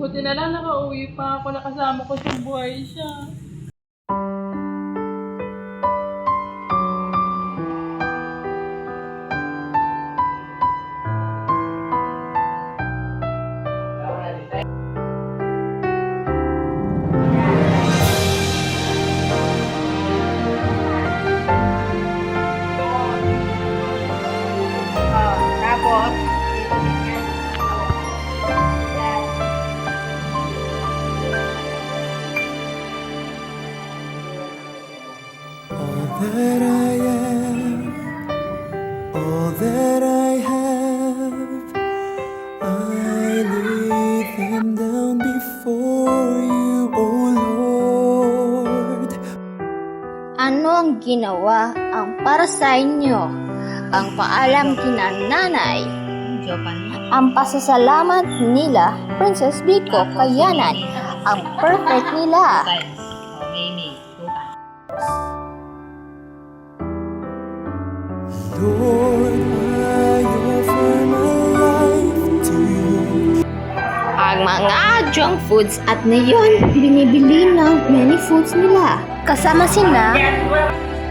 Buti na lang nakauwi pa ako, nakasama ko siyang buhay siya. Tapos, All that I am, all that I have, I lay them down before you, O Lord. Ano ang ginawa ang para sa inyo? Ang paalam kina nanay. Ang pasasalamat nila, Princess Biko Kayanan. Ang perfect nila. Lord, I offer my life to you. Ang mga junk foods at ngayon, binibili ng many foods nila. Kasama sina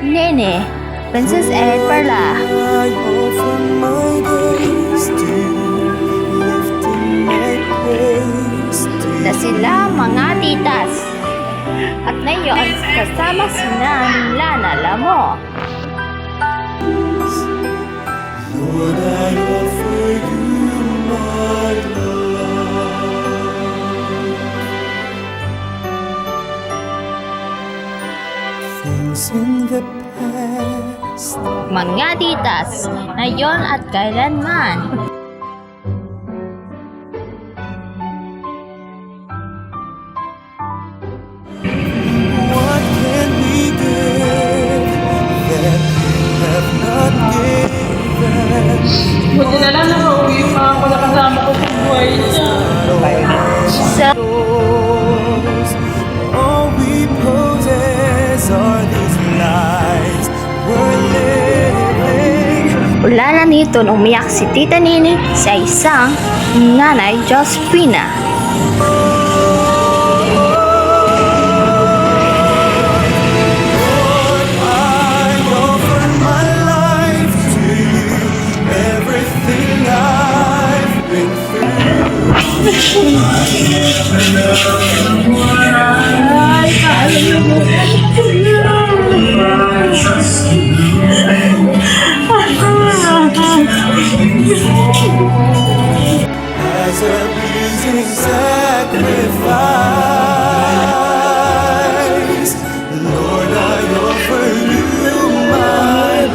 Nene, Princess Ed Perla. I offer my days to you, lifting my praise to you. Na sila mga titas. At ngayon, kasama sina Lana Lamo. Lord, I offer you my love. Things in the past, Mga titas, ngayon at kailanman. what can we give that you have not given? Buti na lang nakauwi pa ako, nakasama ko siyang buhay siya. So, Yours, all we possess are these lives we're living. wala na nito nung umiyak si Tita Nini sa isang nanay Josephina. I offer my life to you, everything I've been through. As a pleasing sacrifice, Lord, I offer you my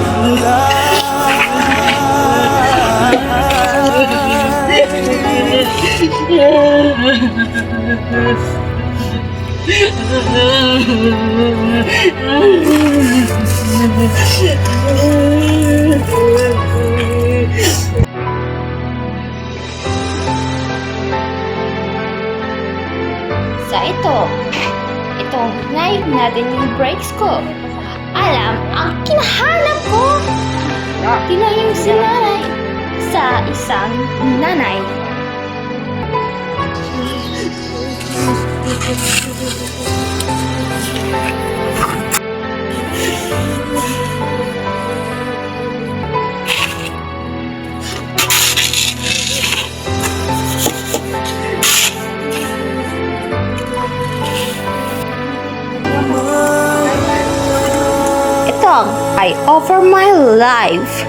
Sa ito ngayon natin yung breaks ko. Alam, ang kinahanap ko, tinayong si nanay sa isang nanay. Ito ang I offer my life.